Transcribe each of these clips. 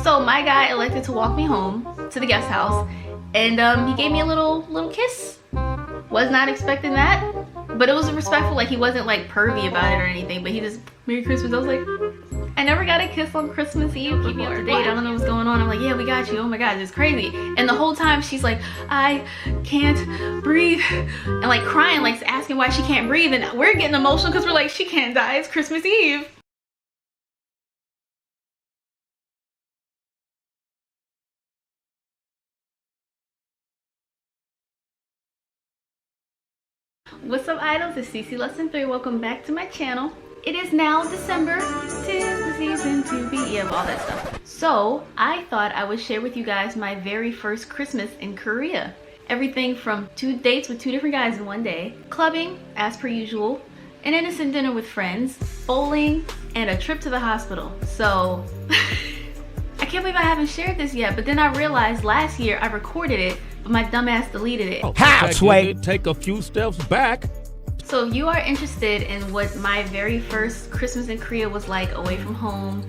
So my guy elected to walk me home to the guest house, and he gave me a little kiss. Was not expecting that, but it was respectful. Like, he wasn't like pervy about it or anything, but he just, Merry Christmas. I was like, I never got a kiss on Christmas Eve. Keep me up to date. I don't know what's going on. I'm like, yeah, we got you. Oh my God, it's crazy. And the whole time she's like, I can't breathe, and like crying, like asking why she can't breathe. And we're getting emotional because we're like, she can't die. It's Christmas Eve. What's up, idols? It's CC Lesson 3. Welcome back to my channel. It is now December. 'Tis the season to be, yeah, all that stuff. So I thought I would share with you guys my very first Christmas in Korea. Everything from 2 dates with 2 different guys in one day, clubbing as per usual, an innocent dinner with friends, bowling, and a trip to the hospital. So I can't believe I haven't shared this yet, but then I realized last year I recorded it, but my dumbass deleted it. How, Sway? Take a few steps back. So if you are interested in what my very first Christmas in Korea was like away from home,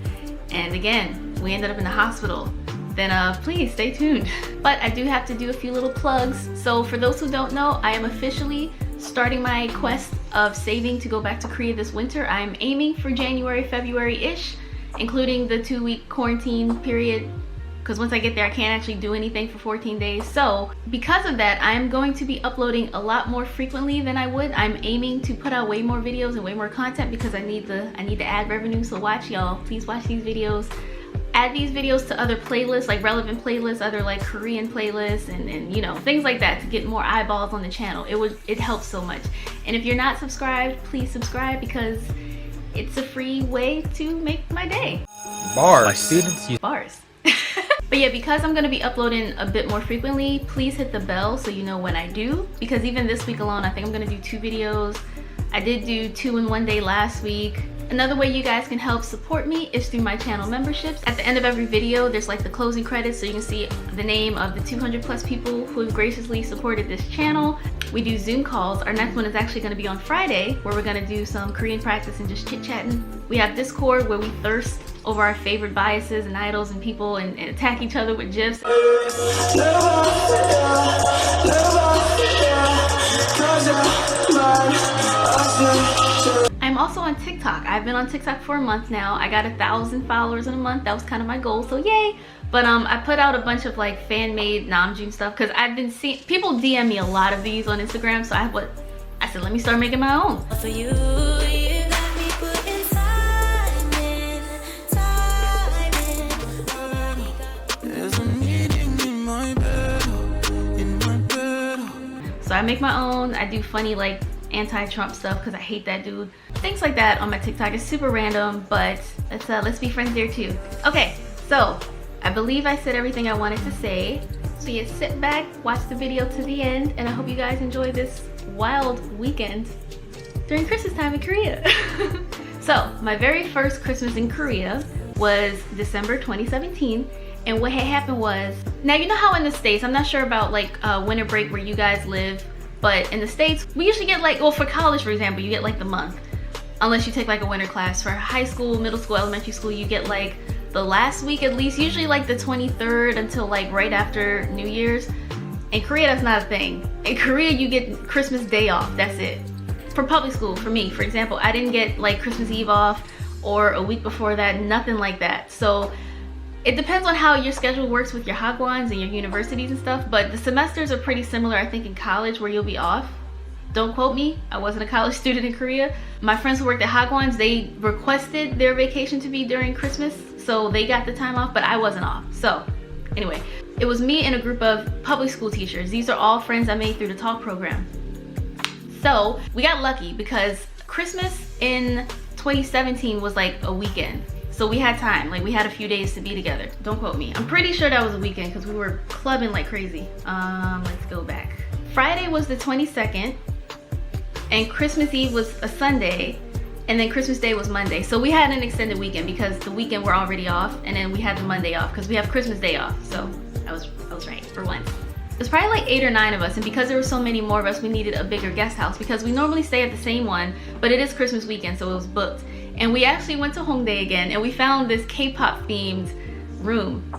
and again, we ended up in the hospital, then please stay tuned. But I do have to do a few little plugs. So for those who don't know, I am officially starting my quest of saving to go back to Korea this winter. I'm aiming for January, February-ish, including the 2-week quarantine period, because once I get there I can't actually do anything for 14 days. So because of that, I'm going to be uploading a lot more frequently than I would. I'm aiming to put out way more videos and way more content because I need the ad revenue. So watch, y'all, please watch these videos. Add these videos to other playlists, like relevant playlists, other like Korean playlists, and you know, things like that, to get more eyeballs on the channel. It helps so much. And if you're not subscribed, please subscribe, because it's a free way to make my day. Bars. My students use bars. But yeah, because I'm gonna be uploading a bit more frequently, please hit the bell so you know when I do, because even this week alone, I think I'm gonna do 2 videos. I did do 2 in one day last week. Another way you guys can help support me is through my channel memberships. At the end of every video, there's like the closing credits, so you can see the name of the 200 plus people who have graciously supported this channel. We do Zoom calls. Our next one is actually going to be on Friday, where we're going to do some Korean practice and just chit-chatting. We have Discord, where we thirst over our favorite biases and idols and people, and attack each other with gifs. I'm also on TikTok. I've been on TikTok for a month now. I got 1,000 followers in a month. That was kind of my goal, so yay. But I put out a bunch of like fan-made Namjoon stuff, because I've been seeing people DM me a lot of these on Instagram, so I said, let me start making my own. For you, you got me putting time in. There's a meaning in my bed, So I make my own. I do funny like anti-Trump stuff because I hate that dude. Things like that on my TikTok. It's super random, but let's be friends there too. Okay, so I believe I said everything I wanted to say. So yeah, sit back, watch the video to the end, and I hope you guys enjoy this wild weekend during Christmas time in Korea. So my very first Christmas in Korea was December 2017. And what had happened was, now you know how in the States, I'm not sure about like winter break where you guys live, but in the States, we usually get like, well, for college, for example, you get like the month. Unless you take like a winter class. For high school, middle school, elementary school, you get like the last week at least, usually like the 23rd until like right after New Year's. In Korea, that's not a thing. In Korea, you get Christmas Day off, that's it. For public school, for me, for example, I didn't get like Christmas Eve off or a week before that, nothing like that. So it depends on how your schedule works with your hagwons and your universities and stuff, but the semesters are pretty similar, I think, in college, where you'll be off. Don't quote me, I wasn't a college student in Korea. My friends who worked at hagwons, they requested their vacation to be during Christmas, so they got the time off, but I wasn't off. So anyway, it was me and a group of public school teachers. These are all friends I made through the talk program. So we got lucky because Christmas in 2017 was like a weekend. So we had time, like we had a few days to be together. Don't quote me. I'm pretty sure that was a weekend because we were clubbing like crazy. Let's go back. Friday was the 22nd, and Christmas Eve was a Sunday, and then Christmas Day was Monday. So we had an extended weekend because the weekend we're already off, and then we had the Monday off because we have Christmas Day off. So I was right for once. There's probably like 8 or 9 of us, and because there were so many more of us, we needed a bigger guest house because we normally stay at the same one, but it is Christmas weekend, so it was booked. And we actually went to Hongdae again, and we found this K-pop themed room.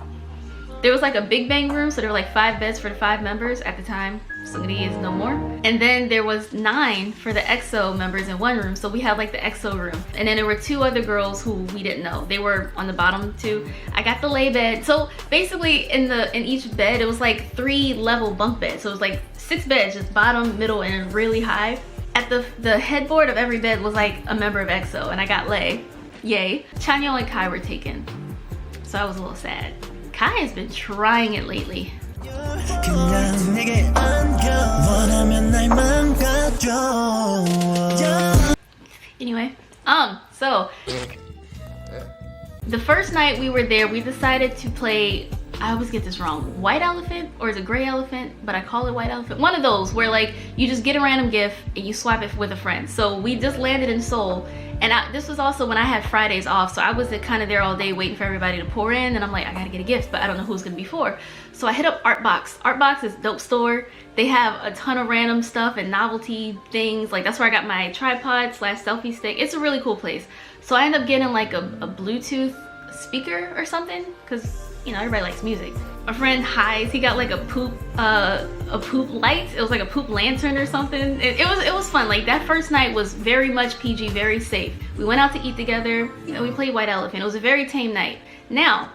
There was like a big bang room, so there were like 5 beds for the 5 members at the time. Sungri is no more. And then there was 9 for the EXO members in one room, so we had like the EXO room. And then there were 2 other girls who we didn't know. They were on the bottom too. I got the lay bed. So basically in each bed, it was like 3 level bunk beds. So it was like 6 beds, just bottom, middle, and really high. At the headboard of every bed was like a member of EXO, and I got lay. Yay. Chanyeol and Kai were taken, so I was a little sad. Kai has been trying it lately. Anyway, so the first night we were there, we decided to play, I always get this wrong, white elephant, or is it gray elephant? But I call it white elephant. One of those where like you just get a random gift and you swap it with a friend. So we just landed in Seoul, and this was also when I had Fridays off, so I was kind of there all day waiting for everybody to pour in, and I'm like, I gotta get a gift, but I don't know who's gonna be for. So I hit up Artbox. Artbox is a dope store. They have a ton of random stuff and novelty things. Like that's where I got my tripod / selfie stick. It's a really cool place. So I ended up getting like a Bluetooth speaker or something, because you know, everybody likes music. My friend Highs, he got like a poop light. It was like a poop lantern or something. It was fun. Like that first night was very much PG, very safe. We went out to eat together, and we played white elephant. It was a very tame night. Now,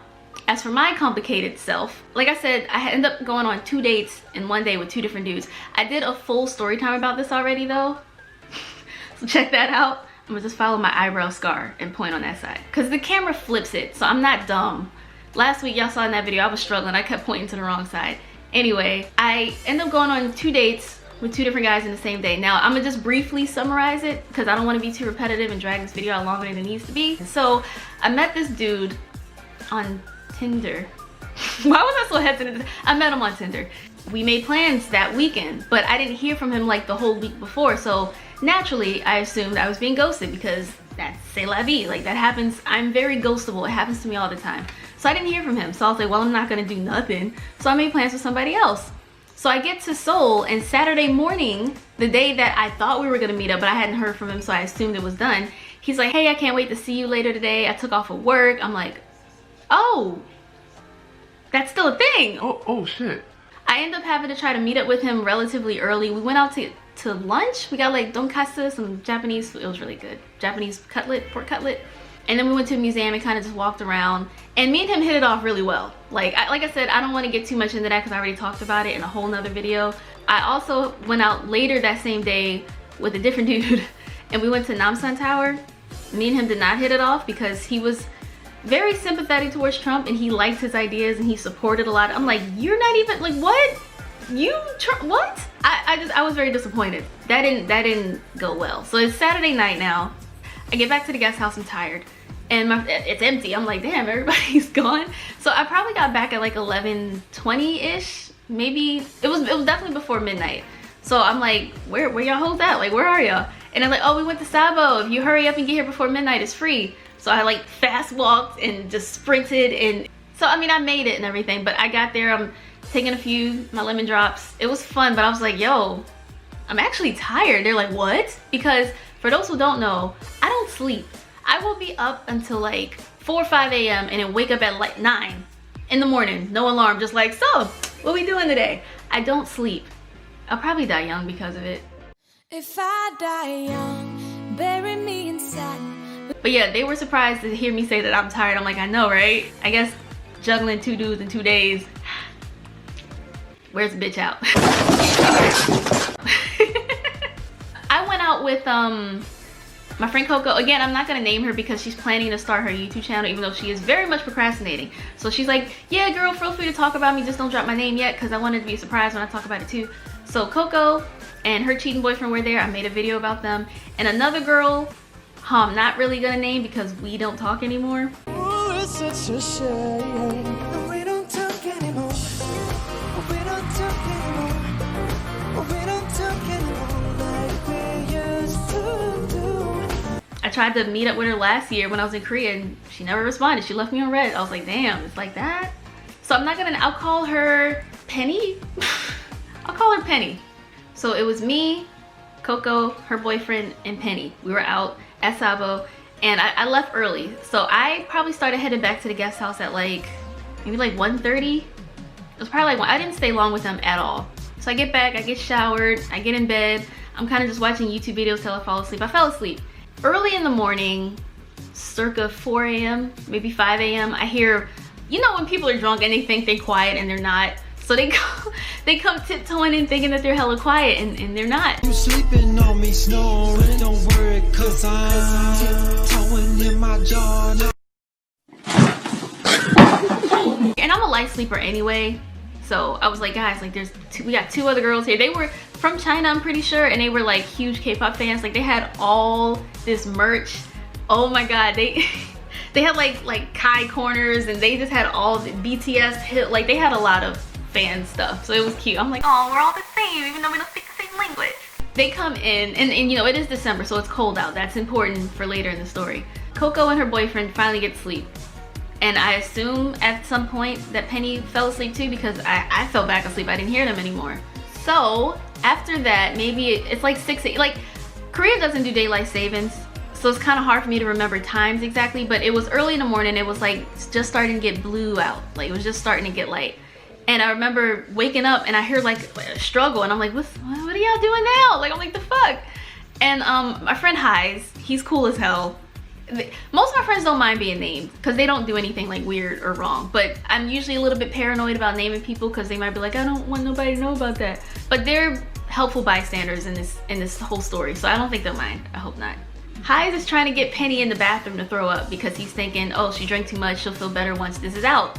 as for my complicated self, like I said, I ended up going on 2 dates in one day with 2 different dudes. I did a full story time about this already though, so check that out. I'm gonna just follow my eyebrow scar and point on that side, because the camera flips it, so I'm not dumb. Last week, y'all saw in that video, I was struggling. I kept pointing to the wrong side. Anyway, I ended up going on 2 dates with 2 different guys in the same day. Now, I'm gonna just briefly summarize it because I don't wanna be too repetitive and drag this video out longer than it needs to be. So, I met this dude on Tinder. Why was I so hesitant? I met him on Tinder. We made plans that weekend, but I didn't hear from him like the whole week before. So, naturally, I assumed I was being ghosted because that's c'est la vie. Like, that happens. I'm very ghostable. It happens to me all the time. So I didn't hear from him. So I was like, well, I'm not gonna do nothing. So I made plans with somebody else. So I get to Seoul, and Saturday morning, the day that I thought we were gonna meet up, but I hadn't heard from him, so I assumed it was done. He's like, hey, I can't wait to see you later today. I took off of work. I'm like, oh, that's still a thing. Oh shit. I ended up having to try to meet up with him relatively early. We went out to lunch. We got like donkasu, some Japanese, it was really good. Japanese cutlet, pork cutlet. And then we went to a museum and kind of just walked around. And me and him hit it off really well. Like I said, I don't want to get too much into that because I already talked about it in a whole nother video. I also went out later that same day with a different dude, and we went to Namsan Tower. Me and him did not hit it off because he was very sympathetic towards Trump, and he liked his ideas and he supported a lot. I'm like, you're not even, like, what? What? I was very disappointed. That didn't go well. So it's Saturday night now. I get back to the guest house, I'm tired, and it's empty. I'm like, damn, everybody's gone. So I probably got back at like 11:20-ish, maybe. It was definitely before midnight. So I'm like, where y'all hoes at? Like, where are y'all? And they're like, oh, we went to Sabo. If you hurry up and get here before midnight, it's free. So I like fast walked and just sprinted, and so I mean, I made it and everything, but I got there, I'm taking my lemon drops. It was fun, but I was like, yo, I'm actually tired. They're like, what? Because for those who don't know, I don't sleep. I will be up until like 4 or 5 a.m. and then wake up at like 9 in the morning. No alarm, just like, so, what we doing today? I don't sleep. I'll probably die young because of it. If I die young, bury me inside. But yeah, they were surprised to hear me say that I'm tired. I'm like, I know, right? I guess juggling 2 dudes in 2 days. Where's the bitch out? I went out with my friend Coco. Again, I'm not gonna name her because she's planning to start her YouTube channel, even though she is very much procrastinating. So she's like, yeah, girl, feel free to talk about me, just don't drop my name yet, because I wanted to be a surprise when I talk about it too. So Coco and her cheating boyfriend were there. I made a video about them. And another girl, who I'm not really gonna name because we don't talk anymore. Ooh, it's such a shame. We don't talk anymore. We don't talk anymore. We don't talk anymore like we used to do. I tried to meet up with her last year when I was in Korea, and she never responded. She left me on red. I was like, damn, it's like that? So I'll call her Penny. I'll call her Penny. So it was me, Coco, her boyfriend, and Penny. We were out at Sabo, and I left early. So I probably started heading back to the guest house at like maybe like 1:30. It was probably like I didn't stay long with them at all. So I get back, I get showered, I get in bed. I'm kind of just watching YouTube videos till I fall asleep. I fell asleep. Early in the morning, circa 4 a.m., maybe 5 a.m., I hear, you know when people are drunk and they think they're quiet and they're not? So they come tiptoeing and thinking that they're hella quiet and they're not. You sleeping on me, snoring, don't worry, cause I'm tiptoeing in my jaw. And I'm a light sleeper anyway. So I was like, guys, like we got 2 other girls here. They were from China, I'm pretty sure, and they were like huge K-pop fans. Like they had all this merch. Oh my god, they had like Kai corners, and they just had all the BTS hit, like they had a lot of fan stuff. So it was cute. I'm like, oh, we're all the same, even though we don't speak the same language. They come in, and you know, it is December, so it's cold out. That's important for later in the story. Coco and her boyfriend finally get sleep. And I assume at some point that Penny fell asleep too, because I fell back asleep. I didn't hear them anymore. So after that, maybe it's like 6, like Korea doesn't do daylight savings. So it's kind of hard for me to remember times exactly, but it was early in the morning. It was like just starting to get blue out. Like it was just starting to get light. And I remember waking up and I hear like a struggle, and I'm like, what are y'all doing now? Like, I'm like, the fuck? And my friend Highs, he's cool as hell. Most of my friends don't mind being named because they don't do anything like weird or wrong, but I'm usually a little bit paranoid about naming people because they might be like, I don't want nobody to know about that. But they're helpful bystanders in this whole story, so I don't think they'll mind. I hope not. Highs is trying to get Penny in the bathroom to throw up because he's thinking, oh, she drank too much, she'll feel better once this is out.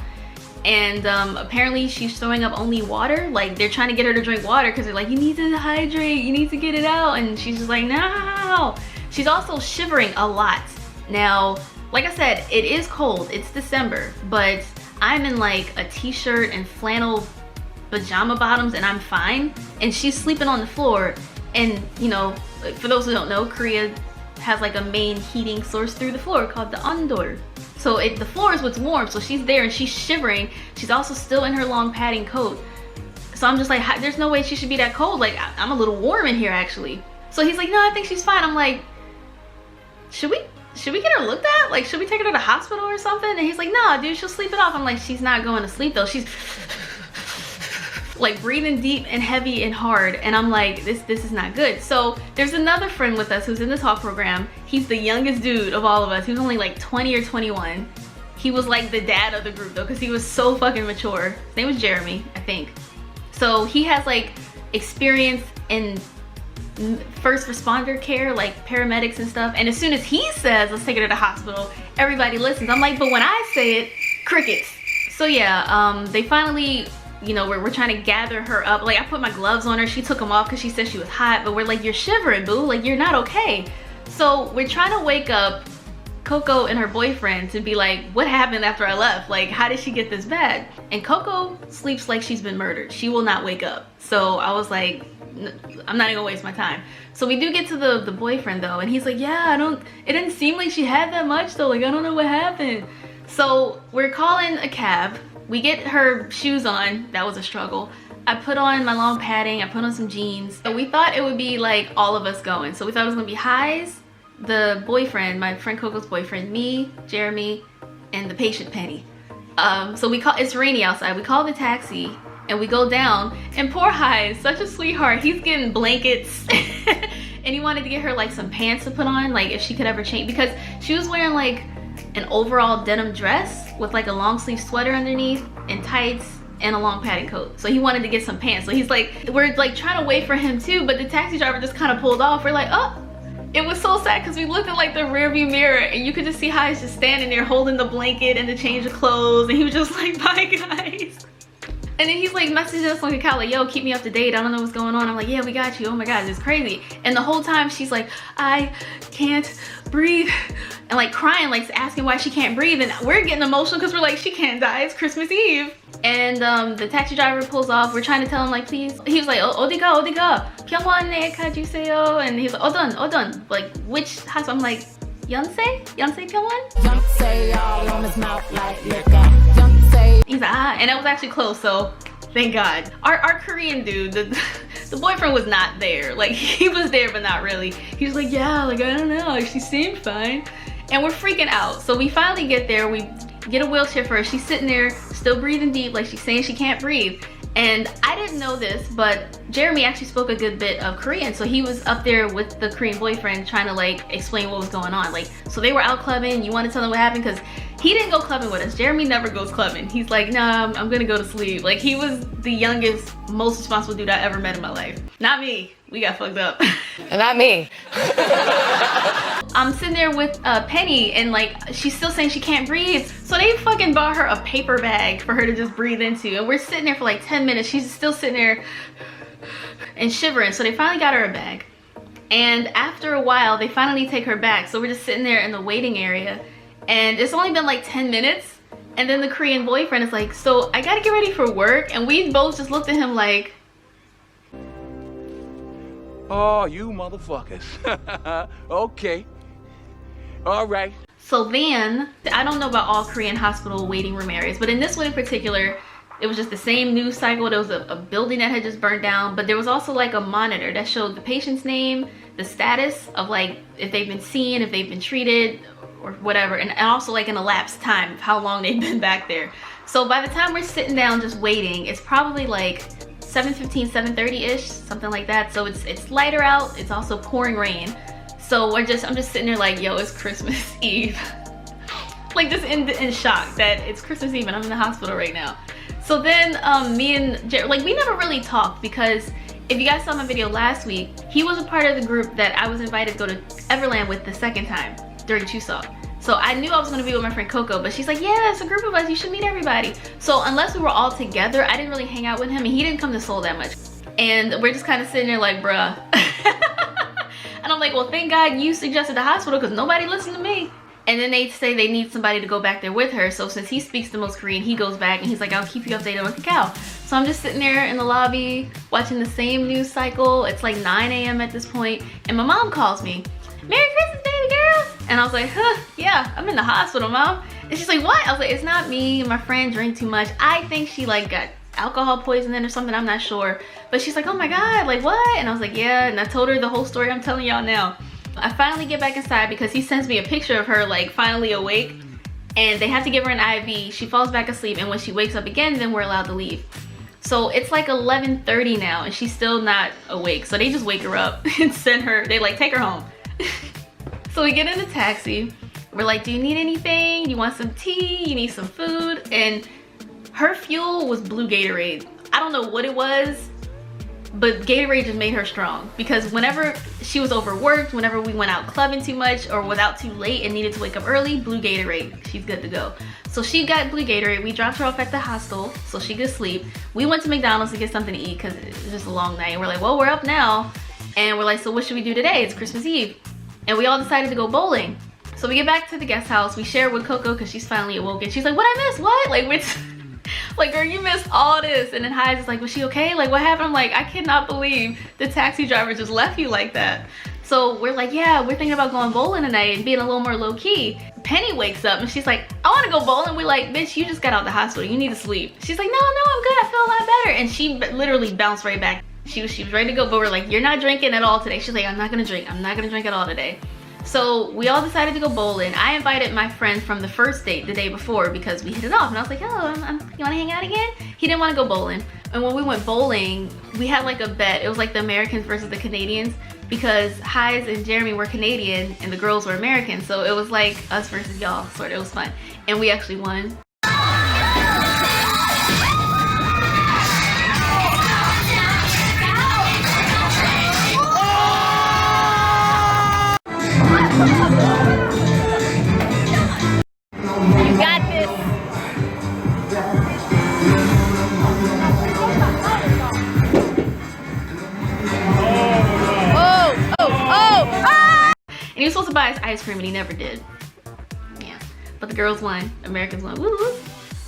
And apparently she's throwing up only water. Like they're trying to get her to drink water because they're like, you need to hydrate, you need to get it out, and she's just like, no. She's also shivering a lot. Now, like I said, it is cold, it's December, but I'm in like a t-shirt and flannel pajama bottoms and I'm fine. And she's sleeping on the floor, and you know, for those who don't know, Korea has like a main heating source through the floor called the ondol. So the floor is what's warm, so she's there and she's shivering. She's also still in her long padding coat. So I'm just like, there's no way she should be that cold. Like, I'm a little warm in here actually. So he's like, no, I think she's fine. I'm like, should we get her looked at? Like, should we take her to the hospital or something? And he's like, nah, dude, she'll sleep it off. I'm like, she's not going to sleep though. She's like breathing deep and heavy and hard. And I'm like, this is not good. So there's another friend with us who's in the talk program. He's the youngest dude of all of us. He was only like 20 or 21. He was like the dad of the group though, because he was so fucking mature. His name was Jeremy, I think. So he has like experience in first responder care, like paramedics and stuff. And as soon as he says, let's take her to the hospital, everybody listens. I'm like, but when I say it, crickets. So yeah, they finally, you know, we're trying to gather her up. Like I put my gloves on her, she took them off because she said she was hot, but we're like, you're shivering, boo, like you're not okay. So we're trying to wake up Coco and her boyfriend to be like, what happened after I left? Like, how did she get this bad? And Coco sleeps like she's been murdered. She will not wake up. So I was like, I'm not even gonna waste my time. So we do get to the boyfriend though, and he's like, yeah, it didn't seem like she had that much though, like I don't know what happened. So we're calling a cab. We get her shoes on. That was a struggle. I put on my long padding, I put on some jeans. So we thought it would be like all of us going. So we thought it was gonna be Highs, the boyfriend, my friend Coco's boyfriend, me, Jeremy, and the patient Penny. So it's rainy outside. We call the taxi and we go down, and poor Highs, such a sweetheart, he's getting blankets and he wanted to get her like some pants to put on, like if she could ever change, because she was wearing like an overall denim dress with like a long sleeve sweater underneath and tights and a long padded coat. So he wanted to get some pants. So he's like, we're like trying to wait for him too, but the taxi driver just kind of pulled off. We're like, oh. It was so sad because we looked at like the rear view mirror and you could just see Highs just standing there holding the blanket and the change of clothes, and he was just like, bye guys. And then he's like messaging us on account like, yo, keep me up to date, I don't know what's going on. I'm like, yeah, we got you. Oh my god, it's crazy. And the whole time she's like, I can't breathe, and like crying, like asking why she can't breathe. And we're getting emotional because we're like, she can't die, it's Christmas Eve. And the taxi driver pulls off. We're trying to tell him like, please. He was like, 어디가 병원에 가주세요. And he's like, 어떤 like which hospital? I'm like, Yonsei 병원? Yonsei all on his mouth like liquor. Yonsei. He's like, ah, and that was actually close, so thank God. Our Korean dude, the boyfriend was not there. Like he was there, but not really. He was like, yeah, like I don't know, like she seemed fine. And we're freaking out. So we finally get there. We get a wheelchair for her. She's sitting there still breathing deep, like she's saying she can't breathe. And I didn't know this, but Jeremy actually spoke a good bit of Korean, so he was up there with the Korean boyfriend trying to like explain what was going on. Like, so they were out clubbing. You want to tell them what happened? Because he didn't go clubbing with us. Jeremy never goes clubbing. He's like, nah, I'm gonna go to sleep. Like, he was the youngest, most responsible dude I ever met in my life. Not me. We got fucked up. Not me. I'm sitting there with Penny, and like she's still saying she can't breathe, so they fucking bought her a paper bag for her to just breathe into, and we're sitting there for like 10 minutes. She's still sitting there and shivering, so they finally got her a bag. And after a while they finally take her back, so we're just sitting there in the waiting area, and it's only been like 10 minutes, and then the Korean boyfriend is like, so I gotta get ready for work, and we both just looked at him like, oh, you motherfuckers. Okay. All right. So then, I don't know about all Korean hospital waiting room areas, but in this one in particular, it was just the same news cycle. There was a building that had just burned down, but there was also like a monitor that showed the patient's name, the status of like if they've been seen, if they've been treated, or whatever, and also like an elapsed time of how long they've been back there. So by the time we're sitting down just waiting, it's probably like 7:15, 7:30-ish, something like that. So it's lighter out, it's also pouring rain. So I'm just sitting there like, yo, it's Christmas Eve. Like just in shock that it's Christmas Eve and I'm in the hospital right now. So then me and Jared, like we never really talked, because if you guys saw my video last week, he was a part of the group that I was invited to go to Everland with the second time during Chuseok. So I knew I was gonna be with my friend Coco, but she's like, yeah, it's a group of us, you should meet everybody. So unless we were all together, I didn't really hang out with him, and he didn't come to Seoul that much. And we're just kind of sitting there like, bruh. And I'm like, well, thank God you suggested the hospital, because nobody listened to me. And then they say they need somebody to go back there with her. So since he speaks the most Korean, he goes back and he's like, I'll keep you updated on Kakao. So I'm just sitting there in the lobby watching the same news cycle. It's like 9 a.m. at this point, and my mom calls me. Merry Christmas, baby girl. And I was like, huh, yeah, I'm in the hospital, mom. And she's like, what? I was like, it's not me. My friend drank too much. I think she like got alcohol poisoning or something, I'm not sure. But she's like, oh my God, like what? And I was like, yeah. And I told her the whole story I'm telling y'all now. I finally get back inside because he sends me a picture of her like finally awake, and they have to give her an IV. She falls back asleep, and when she wakes up again, then we're allowed to leave. So it's like 11:30 now and she's still not awake. So they just wake her up and send her, they like take her home. So we get in a taxi. We're like, do you need anything? You want some tea? You need some food? And her fuel was blue Gatorade. I don't know what it was, but Gatorade just made her strong, because whenever she was overworked, whenever we went out clubbing too much or was out too late and needed to wake up early, blue Gatorade, she's good to go. So she got blue Gatorade. We dropped her off at the hostel so she could sleep. We went to McDonald's to get something to eat because it was just a long night. And we're like, well, we're up now. And we're like, so what should we do today? It's Christmas Eve. And we all decided to go bowling. So we get back to the guest house. We share with Coco because she's finally awoken. She's like, what I missed? What? Like, like, girl, you missed all this. And then Hyde is like, was she okay? Like, what happened? I'm like, I cannot believe the taxi driver just left you like that. So we're like, yeah, we're thinking about going bowling tonight and being a little more low key. Penny wakes up and she's like, I want to go bowling. We're like, bitch, you just got out of the hospital. You need to sleep. She's like, no, I'm good. I feel a lot better. And she literally bounced right back. She was ready to go, but we're like, you're not drinking at all today. She's like, I'm not gonna drink. I'm not gonna drink at all today. So we all decided to go bowling. I invited my friend from the first date the day before because we hit it off. And I was like, oh, you wanna hang out again? He didn't wanna go bowling. And when we went bowling, we had like a bet. It was like the Americans versus the Canadians, because Hyde and Jeremy were Canadian and the girls were American. So it was like us versus y'all, sort of. It was fun. And we actually won. You got this. And he was supposed to buy us ice cream and he never did. Yeah, but the girls won, Americans won, woo woo.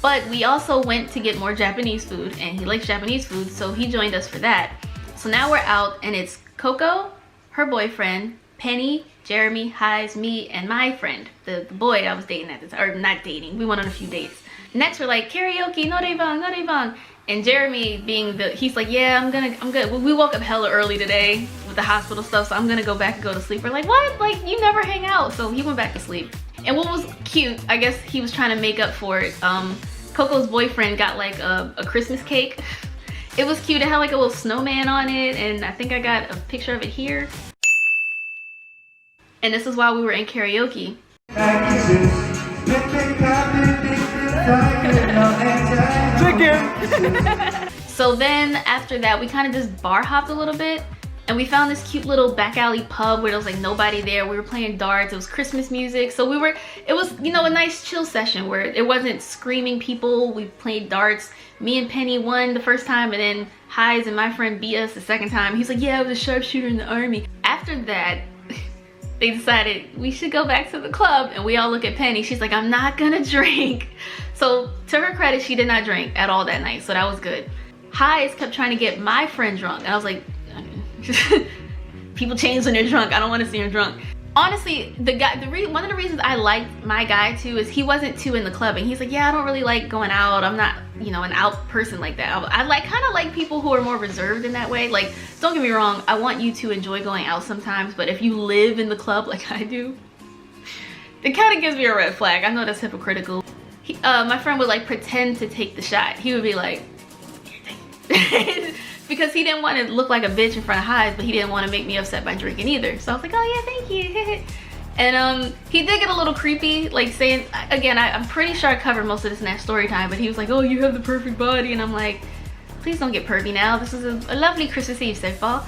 But we also went to get more Japanese food, and he likes Japanese food, so he joined us for that. So now we're out and it's Coco, her boyfriend, Penny, Jeremy, Hyde, me, and my friend, the boy I was dating at the time, or not dating, we went on a few dates. Next we're like, karaoke, noraebang. And Jeremy being he's like, yeah, I'm good. We woke up hella early today with the hospital stuff, so I'm gonna go back and go to sleep. We're like, what? Like, you never hang out. So he went back to sleep. And what was cute, I guess he was trying to make up for it. Coco's boyfriend got like a Christmas cake. It was cute. It had like a little snowman on it, and I think I got a picture of it here. And this is while we were in karaoke. So then after that, we kind of just bar hopped a little bit, and we found this cute little back alley pub where there was like nobody there. We were playing darts. It was Christmas music. So it was, you know, a nice chill session where it wasn't screaming people. We played darts. Me and Penny won the first time, and then Highs and my friend beat us the second time. He's like, yeah, I was a sharpshooter in the army. After that, they decided we should go back to the club, and we all look at Penny. She's like, I'm not gonna drink. So to her credit, she did not drink at all that night, so that was good. Highs kept trying to get my friend drunk, and I was like, people change when they're drunk. I don't want to see her drunk. Honestly, one of the reasons I liked my guy too is he wasn't too in the clubbing. He's like, yeah, I don't really like going out. I'm not, you know, an out person like that. I kind of like people who are more reserved in that way. Like, don't get me wrong, I want you to enjoy going out sometimes, but if you live in the club like I do, it kind of gives me a red flag. I know that's hypocritical. My friend would like pretend to take the shot. He would be like, because he didn't want to look like a bitch in front of Highs, but he didn't want to make me upset by drinking either. So I was like, oh yeah, thank you. And he did get a little creepy, like saying, again, I'm pretty sure I covered most of this in that story time, but he was like, oh, you have the perfect body. And I'm like, please don't get pervy now. This is a lovely Christmas Eve so far.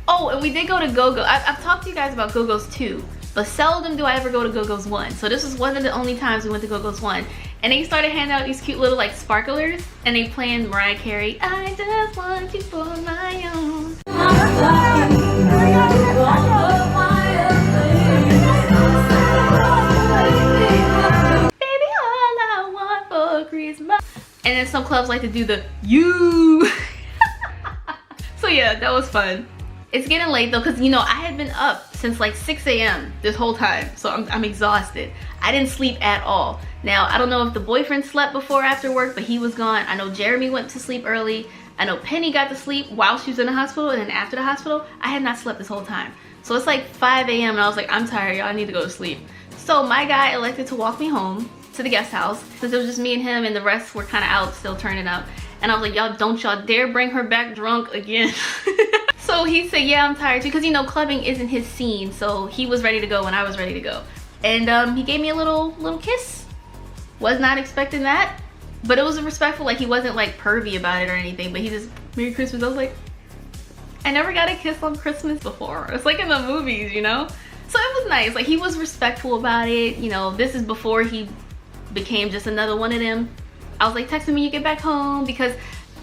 Oh, and we did go to Go-Go. I've talked to you guys about Go-Go's 2, but seldom do I ever go to Go-Go's 1. So this was one of the only times we went to Go-Go's 1. And they started handing out these cute little like sparklers, and they playing Mariah Carey, I just want you for my own. Baby, all I want for Christmas. And then some clubs like to do the you. So yeah, that was fun. It's getting late though, because you know, I had been up since like 6 a.m. this whole time, so I'm exhausted. I didn't sleep at all. Now, I don't know if the boyfriend slept before or after work, but he was gone. I know Jeremy went to sleep early. I know Penny got to sleep while she was in the hospital, and then after the hospital, I had not slept this whole time. So it's like 5 a.m. and I was like, I'm tired, y'all, I need to go to sleep. So my guy elected to walk me home to the guest house, since it was just me and him and the rest were kind of out still turning up. And I was like, y'all, don't y'all dare bring her back drunk again. So he said, yeah, I'm tired too, because you know, clubbing isn't his scene. So he was ready to go when I was ready to go. And he gave me a little kiss. Was not expecting that, but it was respectful. Like, he wasn't like pervy about it or anything, but he just, Merry Christmas. I was like, I never got a kiss on Christmas before. It's like in the movies, you know? So it was nice. Like, he was respectful about it. You know, this is before he became just another one of them. I was like, text me when you get back home, because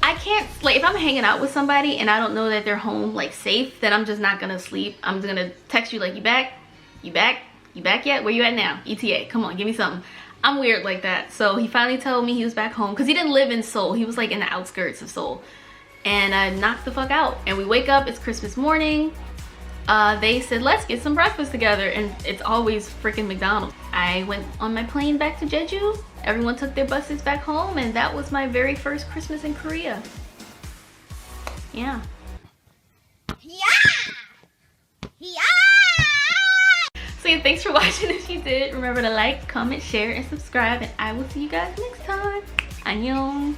I can't, like, if I'm hanging out with somebody and I don't know that they're home, like, safe, then I'm just not gonna sleep. I'm just gonna text you like, you back? You back? You back yet? Where you at now? ETA, come on, give me something. I'm weird like that. So he finally told me he was back home, because he didn't live in Seoul. He was like in the outskirts of Seoul. And I knocked the fuck out. And we wake up, it's Christmas morning. They said, let's get some breakfast together. And it's always freaking McDonald's. I went on my plane back to Jeju. Everyone took their buses back home. And that was my very first Christmas in Korea. Yeah. So yeah, thanks for watching. If you did, remember to like, comment, share, and subscribe, and I will see you guys next time. Annyeong.